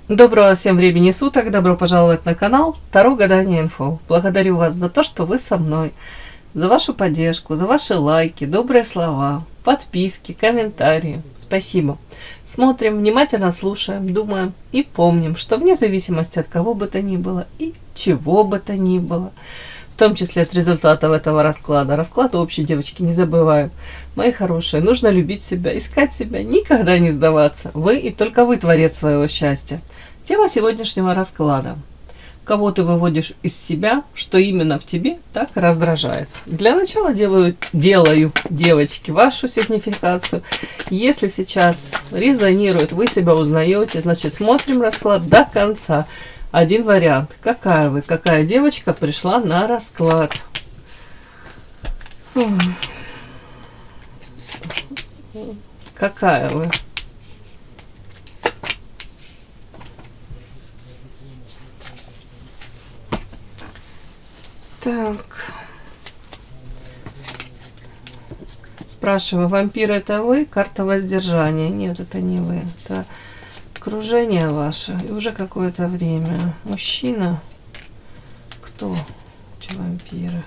Доброго всем времени суток, добро пожаловать на канал Таро Гадание Инфо. Благодарю вас за то, что вы со мной, за вашу поддержку, за ваши лайки, добрые слова, подписки, комментарии. Спасибо. Смотрим, внимательно слушаем, думаем и помним, что вне зависимости от кого бы то ни было и чего бы то ни было, в том числе от результатов этого расклада. Расклад общий, девочки, не забываем. Мои хорошие, нужно любить себя, искать себя, никогда не сдаваться. Вы и только вы творец своего счастья. Тема сегодняшнего расклада. Кого ты выводишь из себя, что именно в тебе так раздражает. Для начала делаю, девочки, вашу сигнификацию. Если сейчас резонирует, вы себя узнаете, значит смотрим расклад до конца. Один вариант. Какая вы, какая девочка пришла на расклад? Какая вы? Так. Спрашиваю, вампир это вы? Карта воздержания. Нет, это не вы. Это окружение ваше. И уже какое-то время. Мужчина. Кто? Эти вампиры?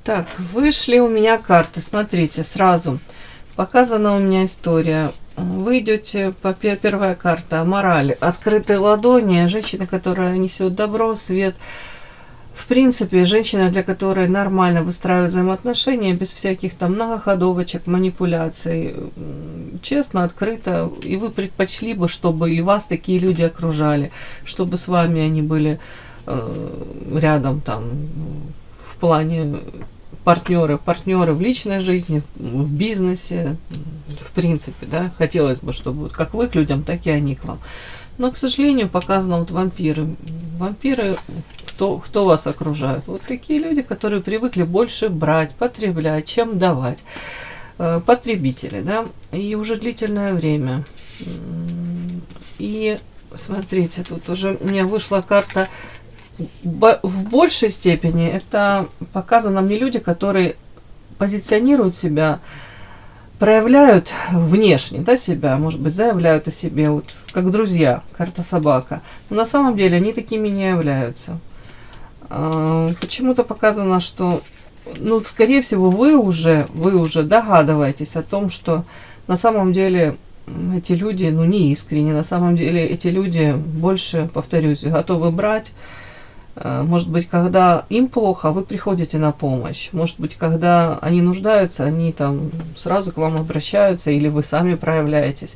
Так, вышли у меня карты. Смотрите, сразу. Показана у меня история. Вы идете по первая карта морали. Открытые ладони. Женщина, которая несет добро, свет. В принципе, женщина, для которой нормально выстраивать взаимоотношения без всяких там многоходовочек, манипуляций. Честно, открыто. И вы предпочли бы, чтобы и вас такие люди окружали. Чтобы с вами они были рядом там в плане партнеры в личной жизни, в бизнесе, в принципе, да, хотелось бы, чтобы как вы к людям, так и они к вам. Но, к сожалению, показано вот вампиры. Вампиры, кто вас окружает? Вот такие люди, которые привыкли больше брать, потреблять, чем давать. Потребители, да, и уже длительное время. И смотрите, тут уже у меня вышла карта. В большей степени это показано мне люди, которые позиционируют себя, проявляют внешне, да, себя, может быть, заявляют о себе, вот, как друзья, карта собака. Но на самом деле они такими не являются. Почему-то показано, что, ну, скорее всего, вы уже догадываетесь о том, что на самом деле эти люди, ну, не искренне, на самом деле эти люди больше, повторюсь, готовы брать. Может быть, когда им плохо, вы приходите на помощь. Может быть, когда они нуждаются, они там сразу к вам обращаются, или вы сами проявляетесь.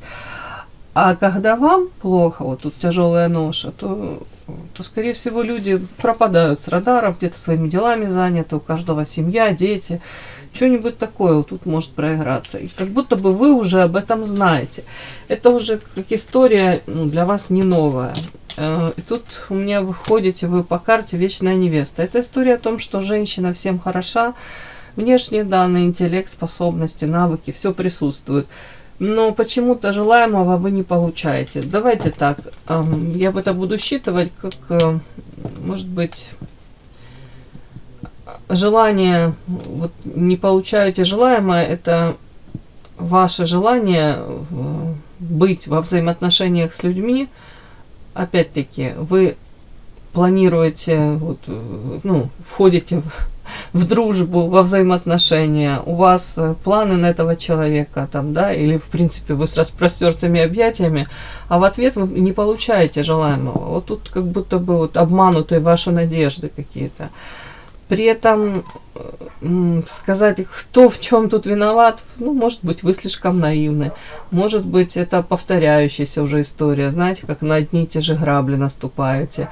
А когда вам плохо, вот тут тяжелая ноша, то скорее всего, люди пропадают с радаров, где-то своими делами заняты, у каждого семья, дети. Что-нибудь такое вот тут может проиграться. И как будто бы вы уже об этом знаете. Это уже как история, ну, для вас не новая. И тут у меня выходите вы по карте «Вечная невеста». Это история о том, что женщина всем хороша, внешние данные, интеллект, способности, навыки, все присутствует. Но почему-то желаемого вы не получаете. Давайте так, я это буду считывать как, может быть, желание, вот не получаете желаемое, это ваше желание быть во взаимоотношениях с людьми. Опять-таки, вы планируете, вот, ну, входите в дружбу, во взаимоотношения, у вас планы на этого человека, там, да, или, в принципе, вы с распростертыми объятиями, а в ответ вы не получаете желаемого. Вот тут как будто бы вот обманутые ваши надежды какие-то. При этом сказать, кто в чем тут виноват, ну, может быть, вы слишком наивны. Может быть, это повторяющаяся уже история. Знаете, как на одни и те же грабли наступаете.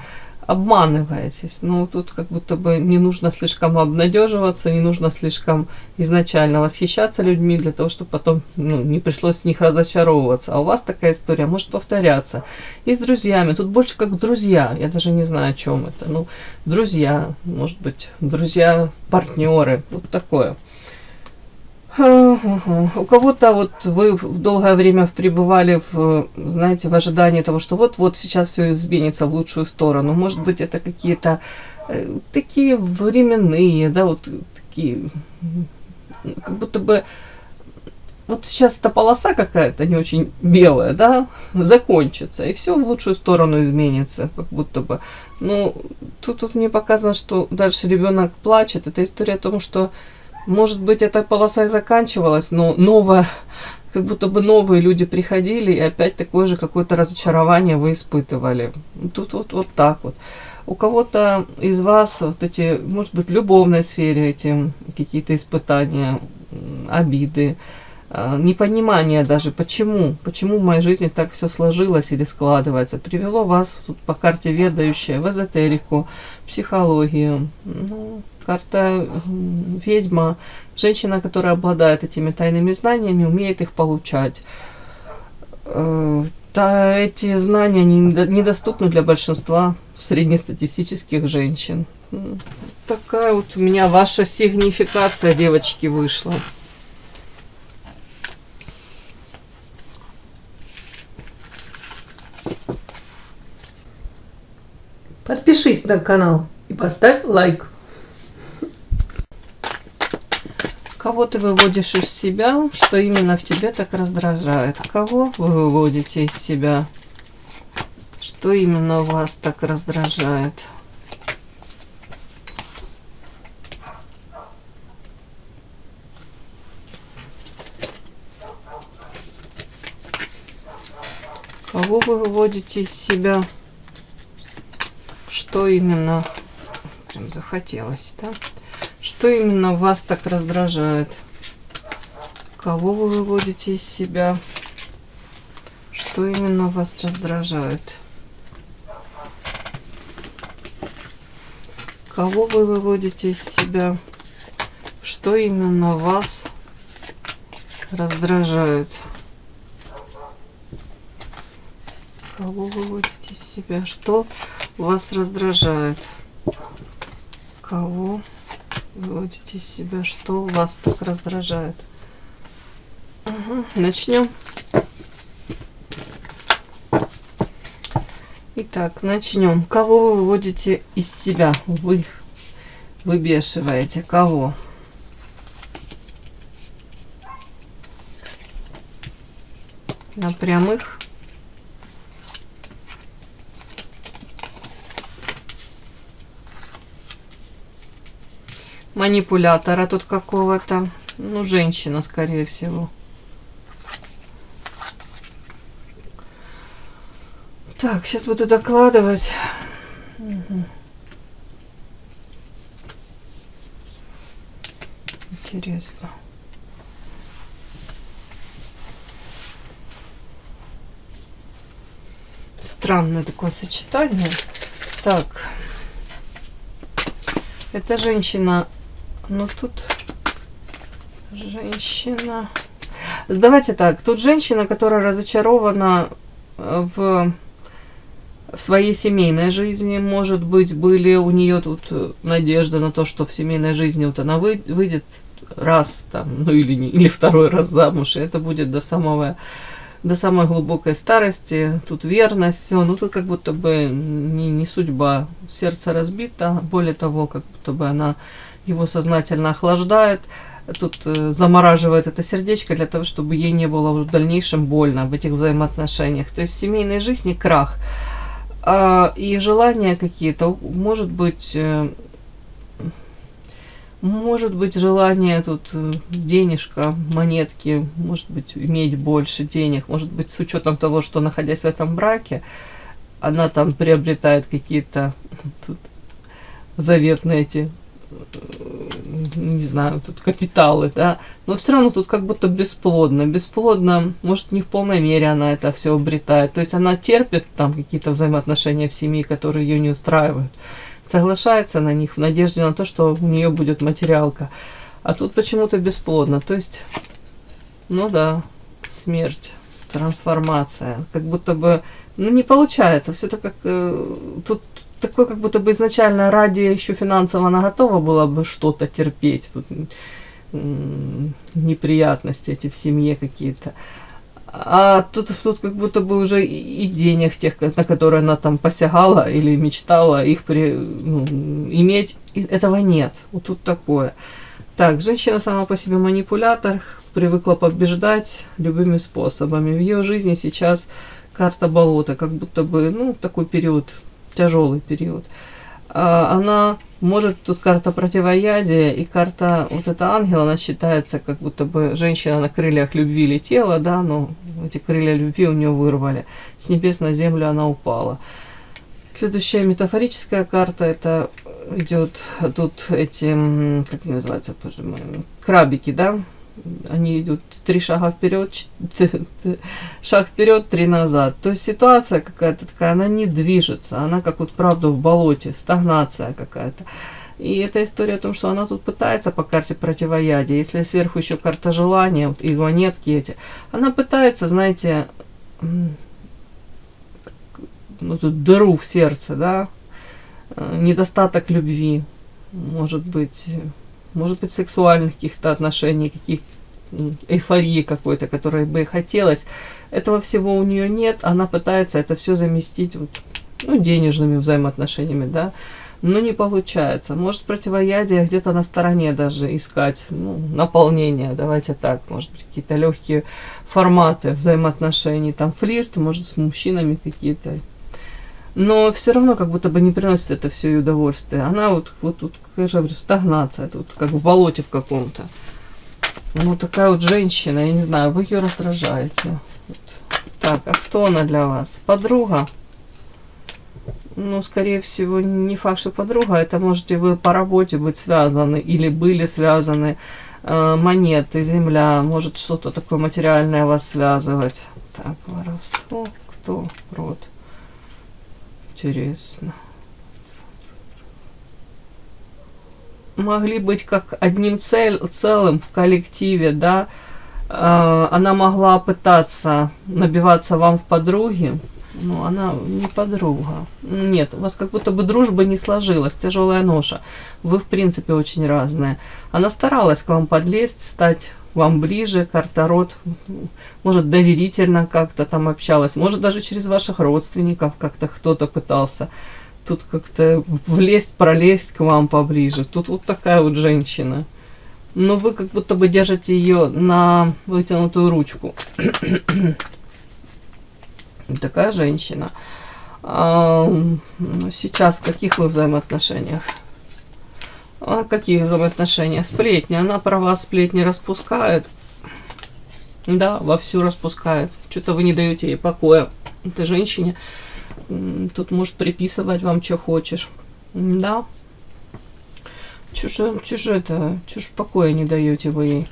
Обманываетесь. Но тут как будто бы не нужно слишком обнадеживаться, не нужно слишком изначально восхищаться людьми, для того, чтобы потом, ну, не пришлось с них разочаровываться. А у вас такая история может повторяться. И с друзьями. Тут больше как друзья. Я даже не знаю, о чем это. Ну, друзья, может быть, друзья, партнеры. Вот такое. У кого-то вот вы в долгое время пребывали в, знаете, в ожидании того, что вот-вот сейчас все изменится в лучшую сторону. Может быть, это какие-то такие временные, да, вот такие, как будто бы вот сейчас эта полоса какая-то не очень белая, да, закончится, и все в лучшую сторону изменится, как будто бы. Ну, тут мне показано, что дальше ребенок плачет. Это история о том, что, может быть, эта полоса и заканчивалась, но новая, как будто бы новые люди приходили, и опять такое же какое-то разочарование вы испытывали. Тут вот так вот. У кого-то из вас вот эти, может быть, в любовной сфере эти какие-то испытания, обиды, непонимание даже, почему в моей жизни так все сложилось или складывается, привело вас тут по карте ведающая в эзотерику, психологию. Ну, карта ведьма, женщина, которая обладает этими тайными знаниями, умеет их получать. Да, эти знания недоступны для большинства среднестатистических женщин. Такая вот у меня ваша сигнификация, девочки, вышла. Подпишись на канал и поставь лайк. Кого ты выводишь из себя, что именно в тебе так раздражает? Кого вы выводите из себя? Что именно вас так раздражает? Кого вы выводите из себя? Что именно? Прям захотелось, да? Что именно вас так раздражает? Кого вы выводите из себя? Что именно вас раздражает? Кого вы выводите из себя? Что именно вас раздражает? Кого вы выводите из себя? Что вас раздражает? Кого выводите из себя? Что вас так раздражает? Угу. Начнем. Итак, начнем. Кого вы выводите из себя? Вы выбешиваете. Кого? На прямых. Манипулятора тут какого-то. Ну, женщина, скорее всего. Так, сейчас буду докладывать. Угу. Интересно. Странное такое сочетание. Так. Это женщина. Ну, тут женщина. Давайте так. Тут женщина, которая разочарована в своей семейной жизни. Может быть, были у нее тут надежда на то, что в семейной жизни вот она выйдет раз там, ну или второй раз замуж, и это будет до самой глубокой старости. Тут верность, все. Ну, тут как будто бы не судьба. Сердце разбито. Более того, как будто бы она его сознательно охлаждает. Тут замораживает это сердечко для того, чтобы ей не было в дальнейшем больно в этих взаимоотношениях. То есть в семейной жизни крах. И желания какие-то, может быть желание тут денежка, монетки, может быть иметь больше денег, может быть с учетом того, что находясь в этом браке, она там приобретает какие-то тут заветные эти, не знаю, тут капиталы, да, но все равно тут как будто бесплодно, может не в полной мере она это все обретает, то есть она терпит там какие-то взаимоотношения в семье, которые ее не устраивают, соглашается на них в надежде на то, что у нее будет материалка, а тут почему-то бесплодно, то есть, ну да, смерть, трансформация, как будто бы, ну не получается, все так как тут такой, как будто бы изначально ради еще финансово она готова была бы что-то терпеть, тут неприятности эти в семье какие-то. А тут как будто бы уже и денег тех, на которые она там посягала или мечтала, их иметь, этого нет. Вот тут такое. Так, женщина сама по себе манипулятор, привыкла побеждать любыми способами. В ее жизни сейчас карта болота, как будто бы, ну, такой период, тяжелый период. Она может, тут карта противоядия и карта вот эта ангела, она считается, как будто бы женщина на крыльях любви летела, да, но эти крылья любви у нее вырвали. С небес на землю она упала. Следующая метафорическая карта, это идет тут эти, как они называются, крабики, да, они идут 3 шага вперед, шаг вперед, 3 назад. То есть ситуация какая-то такая, она не движется, она как вот правда в болоте, стагнация какая-то. И эта история о том, что она тут пытается по карте противоядия, если сверху еще карта желания, вот, и монетки эти, она пытается, знаете, ну, тут дыру в сердце, да, недостаток любви, может быть сексуальных каких-то отношений, эйфории какой-то, которой бы хотелось. Этого всего у нее нет, она пытается это все заместить вот, ну, денежными взаимоотношениями, да, но не получается. Может, противоядие где-то на стороне даже искать, ну, наполнение, давайте так, может быть, какие-то легкие форматы взаимоотношений, там флирт, может, с мужчинами какие-то. Но все равно как будто бы не приносит это все удовольствие. Она вот тут, как я же говорю, стагнация, тут как в болоте в каком-то. Ну, такая вот женщина, я не знаю, вы ее раздражаете. Вот. Так, а кто она для вас? Подруга? Ну, скорее всего, не факт, что подруга. Это можете вы по работе быть связаны или были связаны. Монеты, земля, может что-то такое материальное вас связывать. Так, воровство, кто? Род. Интересно. Могли быть как одним целым в коллективе, да. Она могла пытаться набиваться вам в подруги, но она не подруга. Нет, у вас как будто бы дружба не сложилась, тяжелая ноша. Вы, в принципе, очень разные. Она старалась к вам подлезть, стать вам ближе, карта род, может, доверительно как-то там общалась, может, даже через ваших родственников как-то кто-то пытался тут как-то влезть, пролезть к вам поближе. Тут вот такая вот женщина. Но вы как будто бы держите ее на вытянутую ручку. Такая женщина. Сейчас в каких вы взаимоотношениях? А какие взаимоотношения? Сплетни. Она про вас сплетни распускает. Да, вовсю распускает. Что-то вы не даете ей покоя. Этой женщине тут может приписывать вам, что хочешь. Да. Чушь покоя не даете вы ей.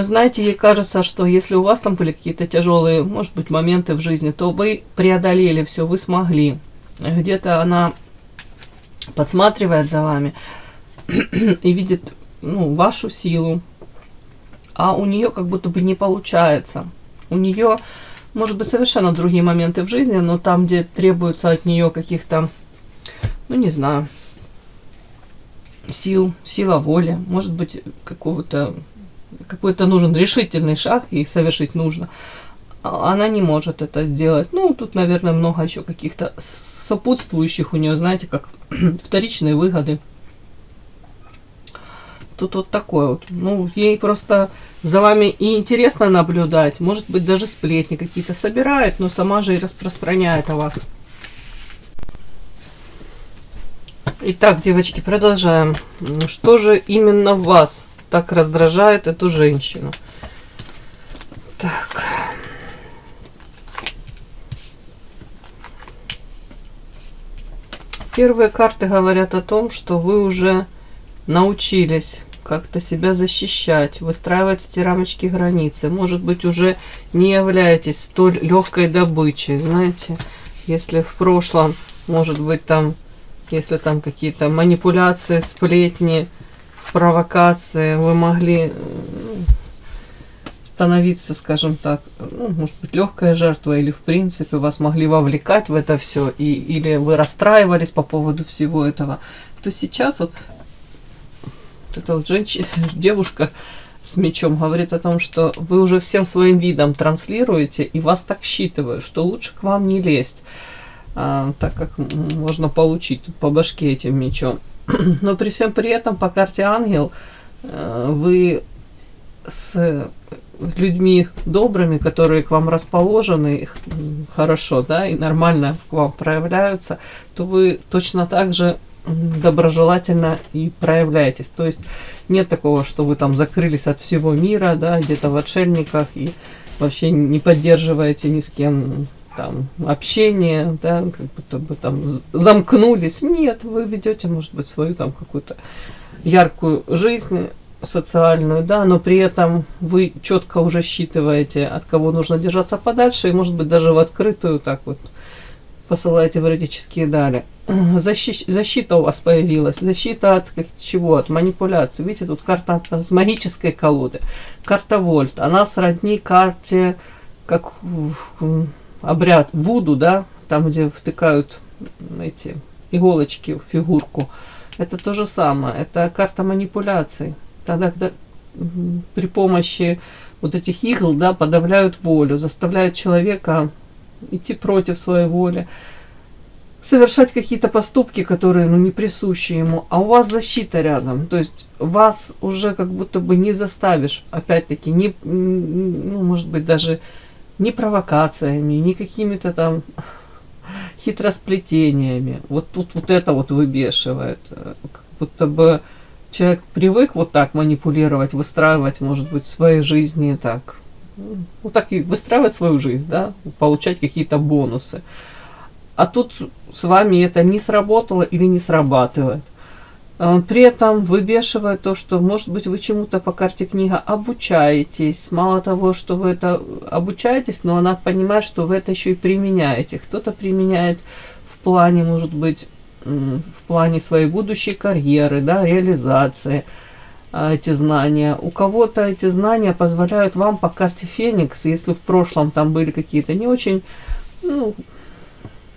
Знаете, ей кажется, что если у вас там были какие-то тяжелые, может быть, моменты в жизни, то вы преодолели все, вы смогли. Где-то она подсматривает за вами и видит, ну, вашу силу, а у нее как будто бы не получается. У нее, может быть, совершенно другие моменты в жизни, но там, где требуется от нее каких-то, ну, не знаю, сила воли, может быть, какой-то нужен решительный шаг, ей совершить нужно. Она не может это сделать. Ну, тут, наверное, много еще каких-то сопутствующих у нее, знаете, как вторичные выгоды. Тут вот такое вот. Ну, ей просто за вами и интересно наблюдать. Может быть, даже сплетни какие-то собирает, но сама же и распространяет о вас. Итак, девочки, продолжаем. Что же именно вас так раздражает эту женщину? Так. Первые карты говорят о том, что вы уже научились как-то себя защищать, выстраивать эти рамочки, границы. Может быть, уже не являетесь столь легкой добычей. Знаете, если в прошлом, может быть, там, если там какие-то манипуляции, сплетни, провокации, вы могли становиться, скажем так, ну, может быть, легкая жертва, или в принципе вас могли вовлекать в это все, или вы расстраивались по поводу всего этого, то сейчас вот эта вот девушка с мечом говорит о том, что вы уже всем своим видом транслируете, и вас так считывают, что лучше к вам не лезть. так как можно получить тут по башке этим мечом. Но при всем при этом по карте ангел вы с людьми добрыми, которые к вам расположены хорошо, да, и нормально к вам проявляются, то вы точно так же доброжелательно и проявляетесь. То есть нет такого, что вы там закрылись от всего мира, да, где-то в отшельниках и вообще не поддерживаете ни с кем там общение, да, как будто бы там замкнулись. Нет, вы ведете, может быть, свою там какую-то яркую жизнь социальную, да, но при этом вы четко уже считываете, от кого нужно держаться подальше, и, может быть, даже в открытую так вот посылаете в эротические дали. Защита у вас появилась. Защита от чего? От манипуляций. Видите, тут карта с магической колоды. Карта Вольт. Она сродни карте, как обряд Вуду, да, там, где втыкают эти иголочки в фигурку. Это то же самое. Это карта манипуляций. Тогда, когда при помощи вот этих игл, да, подавляют волю, заставляют человека идти против своей воли, совершать какие-то поступки, которые, ну, не присущи ему, а у вас защита рядом, то есть вас уже как будто бы не заставишь, опять-таки, ну, может быть, даже не провокациями, не какими-то там хитросплетениями. Вот тут вот это вот выбешивает, как будто бы человек привык вот так манипулировать, выстраивать, может быть, в своей жизни так, вот так и выстраивать свою жизнь, да, получать какие-то бонусы. А тут с вами это не сработало или не срабатывает. При этом выбешивает то, что, может быть, вы чему-то по карте книга обучаетесь. Мало того, что вы это обучаетесь, но она понимает, что вы это еще и применяете. Кто-то применяет в плане, может быть, в плане своей будущей карьеры, да, реализации эти знания. У кого-то эти знания позволяют вам по карте Феникс, если в прошлом там были какие-то не очень, ну,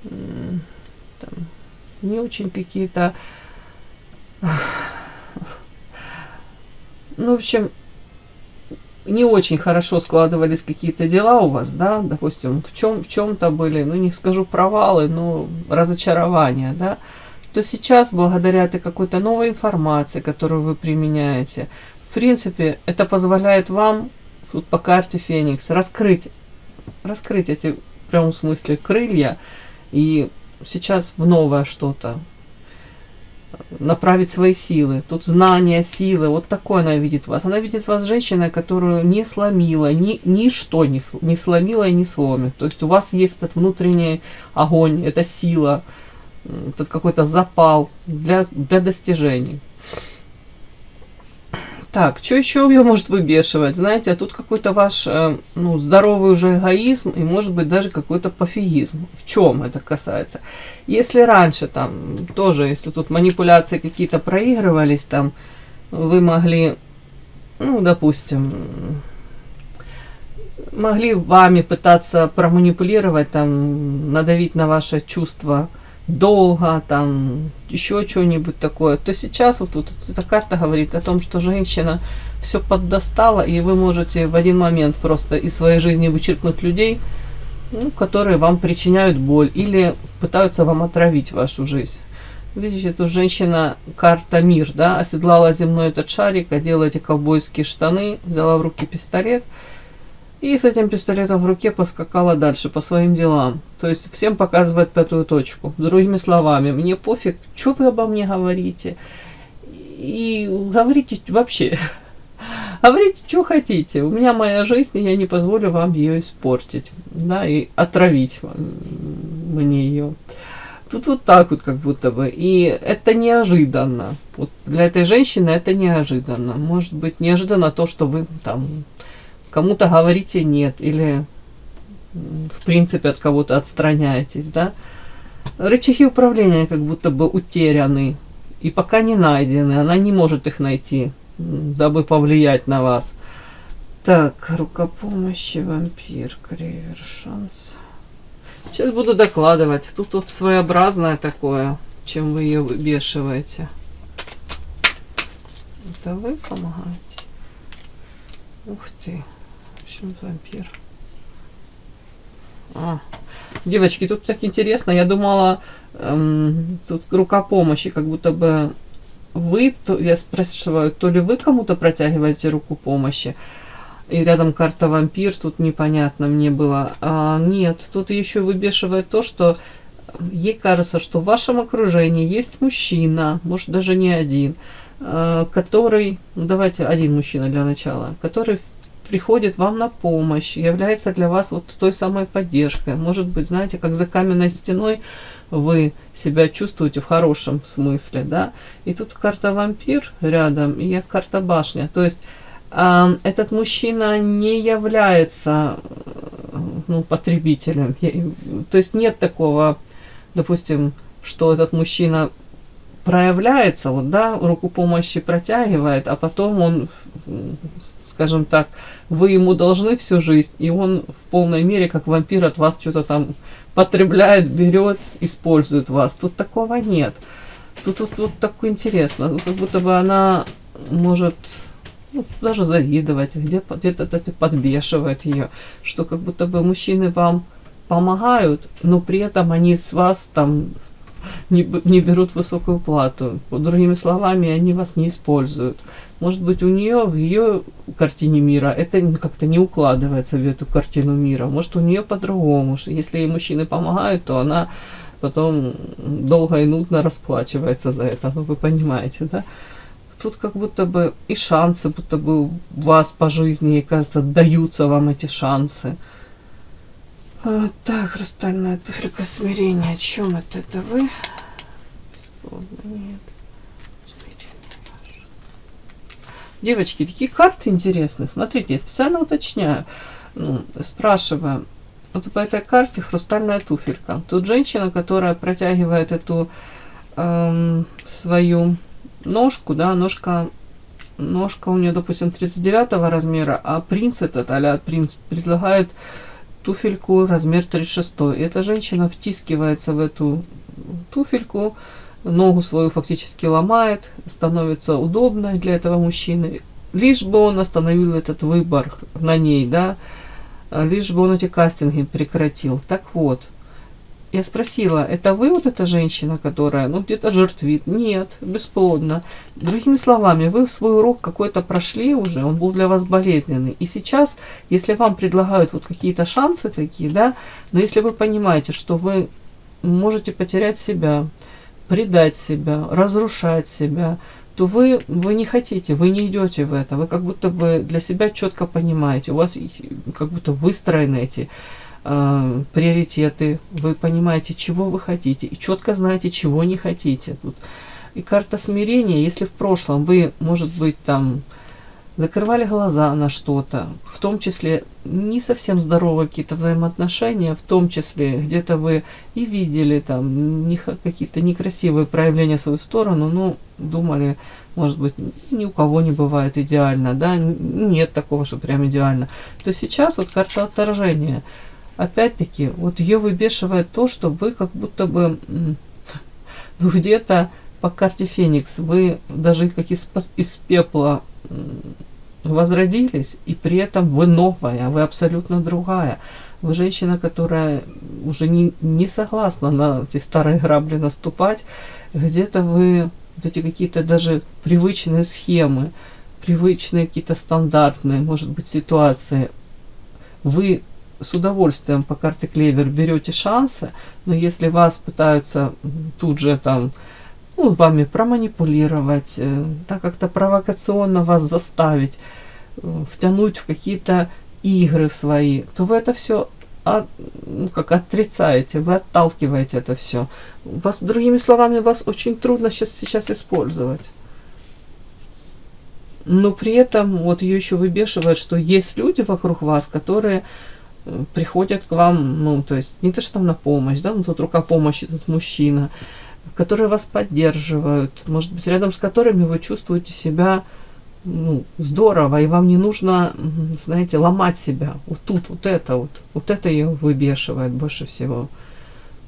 там, не очень какие-то, ну, в общем, не очень хорошо складывались какие-то дела у вас, да, допустим, в чем-то были, ну, не скажу провалы, но разочарования, да, то сейчас, благодаря этой какой-то новой информации, которую вы применяете, в принципе, это позволяет вам тут по карте Феникс раскрыть эти, в прямом смысле, крылья, и сейчас в новое что-то направить свои силы. Тут знание, силы, вот такое она видит вас. Она видит вас женщиной, которую не сломила, ничто не сломила и не сломит. То есть у вас есть этот внутренний огонь, эта сила, этот какой-то запал для достижений. Так, что еще ее может выбешивать? Знаете, а тут какой-то ваш, ну, здоровый уже эгоизм и, может быть, даже какой-то пофигизм. В чем это касается? Если раньше там тоже, если тут манипуляции какие-то проигрывались, там вы могли, ну, допустим, могли вами пытаться проманипулировать, там, надавить на ваше чувство долго, там, еще что-нибудь такое, то сейчас вот тут эта карта говорит о том, что женщина все поддостала, и вы можете в один момент просто из своей жизни вычеркнуть людей, ну, которые вам причиняют боль или пытаются вам отравить вашу жизнь. Видите, тут женщина, карта мир, да, оседлала земной этот шарик, одела эти ковбойские штаны, взяла в руки пистолет, и с этим пистолетом в руке поскакала дальше по своим делам. То есть всем показывает пятую точку. Другими словами, мне пофиг, что вы обо мне говорите. И говорите вообще. Говорите, что хотите. У меня моя жизнь, и я не позволю вам ее испортить. Да, и отравить мне ее. Тут вот так вот как будто бы. И это неожиданно. Вот для этой женщины это неожиданно. Может быть, неожиданно то, что вы там кому-то говорите нет, или в принципе от кого-то отстраняетесь, да. Рычаги управления как будто бы утеряны и пока не найдены, она не может их найти, дабы повлиять на вас. Так, рука помощи, вампир, кривер, шанс. Сейчас буду докладывать. Тут вот своеобразное такое, чем вы ее выбешиваете. Это вы помогаете? Ух ты. Почему вампир? Девочки, тут так интересно, я думала, тут рука помощи, как будто бы вы, я спрашиваю, то ли вы кому-то протягиваете руку помощи, и рядом карта вампир, тут непонятно мне было. Нет, тут еще выбешивает то, что ей кажется, что в вашем окружении есть мужчина, может даже не один, который, ну давайте один мужчина для начала, который приходит вам на помощь, является для вас вот той самой поддержкой. Может быть, знаете, как за каменной стеной вы себя чувствуете в хорошем смысле, да. И тут карта вампир рядом, и карта башня. То есть этот мужчина не является потребителем. То есть нет такого, допустим, что этот мужчина проявляется, вот, да, руку помощи протягивает, а потом он, скажем так, вы ему должны всю жизнь, и он в полной мере, как вампир, от вас что-то там потребляет, берет, использует вас. Тут такого нет. Тут вот так интересно, как будто бы она может даже завидовать, где-то это подбешивает ее, что как будто бы мужчины вам помогают, но при этом они с вас там не берут высокую плату. Другими словами, они вас не используют. Может быть, у нее в ее картине мира это как-то не укладывается в эту картину мира. Может, у нее по-другому. Если ей мужчины помогают, то она потом долго и нудно расплачивается за это. Ну, вы понимаете, да? Тут как будто бы и шансы, будто бы у вас по жизни, и, кажется, даются вам эти шансы. Так, хрустальная туфелька смирения. О чем это? Это вы? Нет. Девочки, такие карты интересные. Смотрите, я специально уточняю. Спрашиваю. Вот по этой карте хрустальная туфелька. Тут женщина, которая протягивает эту свою ножку, да, ножка у нее, допустим, 39 размера, а принц этот, а-ля принц, предлагает туфельку размер 36. И эта женщина втискивается в эту туфельку, ногу свою фактически ломает, становится удобной для этого мужчины, лишь бы он остановил этот выбор на ней, да, лишь бы он эти кастинги прекратил. Так вот, я спросила, это вы вот эта женщина, которая, где-то жертвит? Нет, бесплодно. Другими словами, вы свой урок какой-то прошли уже, он был для вас болезненный. И сейчас, если вам предлагают вот какие-то шансы такие, да, но если вы понимаете, что вы можете потерять себя, предать себя, разрушать себя, то вы не хотите, вы не идете в это. Вы как будто бы для себя четко понимаете, у вас как будто выстроены эти приоритеты, вы понимаете, чего вы хотите, и четко знаете, чего не хотите. Тут и карта смирения, если в прошлом вы, может быть, там закрывали глаза на что-то, в том числе не совсем здоровые какие-то взаимоотношения, в том числе где-то вы и видели там какие-то некрасивые проявления в свою сторону, но думали, может быть, ни у кого не бывает идеально, да, нет такого, что прям идеально. То сейчас вот карта отторжения. Опять-таки, вот ее выбешивает то, что вы как будто бы где-то по карте Феникс, вы даже как из пепла возродились, и при этом вы новая, вы абсолютно другая. Вы женщина, которая уже не согласна на эти старые грабли наступать. Где-то вы вот эти какие-то даже привычные схемы, привычные какие-то стандартные, может быть, ситуации, вы с удовольствием по карте Клевер берете шансы, но если вас пытаются тут же там вами проманипулировать, так как-то провокационно вас заставить, втянуть в какие-то игры свои, то вы это все отрицаете, вы отталкиваете это все. Другими словами, вас очень трудно сейчас использовать. Но при этом вот ее еще выбешивает, что есть люди вокруг вас, которые приходят к вам, то есть не то, что там на помощь, да, тут рука помощи, тут мужчина, которые вас поддерживают, может быть, рядом с которыми вы чувствуете себя здорово, и вам не нужно, знаете, ломать себя. Вот тут вот это ее выбешивает больше всего.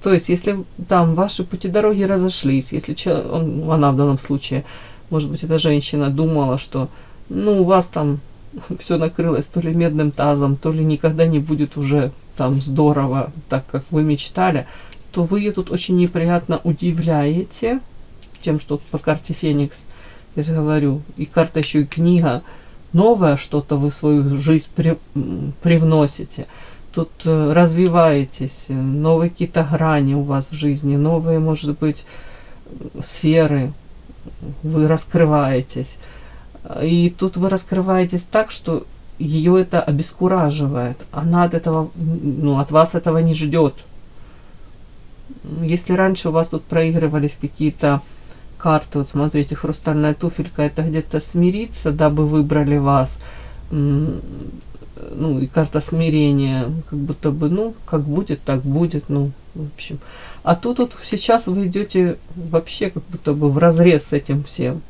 То есть, если там ваши пути дороги разошлись, если она в данном случае, может быть, эта женщина думала, что у вас там все накрылось то ли медным тазом, то ли никогда не будет уже там здорово, так как вы мечтали, то вы ее тут очень неприятно удивляете тем, что по карте Феникс, я же говорю, и карта еще и книга, новое что-то вы в свою жизнь привносите. Тут развиваетесь, новые какие-то грани у вас в жизни, новые, может быть, сферы, вы раскрываетесь. И тут вы раскрываетесь так, что ее это обескураживает. Она от этого, ну, от вас этого не ждет. Если раньше у вас тут проигрывались какие-то карты, вот смотрите, хрустальная туфелька, это где-то смириться, дабы выбрали вас, ну, и карта смирения, как будто бы, ну, как будет, так будет, ну, в общем. А тут вот сейчас вы идете вообще как будто бы вразрез с этим всем.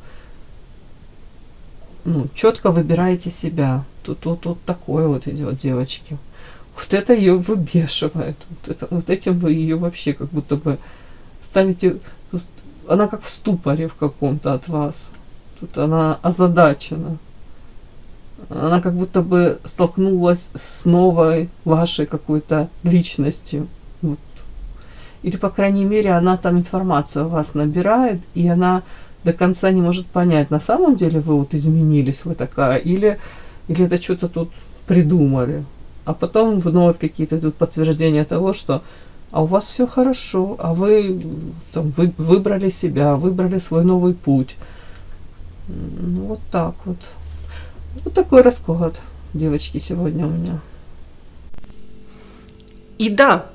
Ну, четко выбираете себя. Тут вот такое вот идет, девочки. Вот это ее выбешивает. Вот этим вы ее вообще как будто бы ставите. Она как в ступоре в каком-то от вас. Тут она озадачена. Она как будто бы столкнулась с новой вашей какой-то личностью. Вот. Или, по крайней мере, она там информацию о вас набирает, и она до конца не может понять, на самом деле вы вот изменились, вы такая, или это что-то тут придумали. А потом вновь какие-то тут подтверждения того, что а у вас все хорошо, а вы там выбрали себя, выбрали свой новый путь. Ну, вот так вот. Вот такой расклад, девочки, сегодня у меня. И да,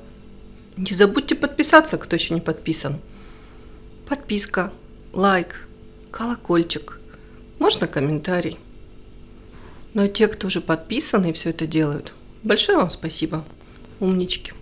не забудьте подписаться, кто еще не подписан. Подписка, лайк, колокольчик, можно комментарий. Но те, кто уже подписаны и все это делают, большое вам спасибо, умнички.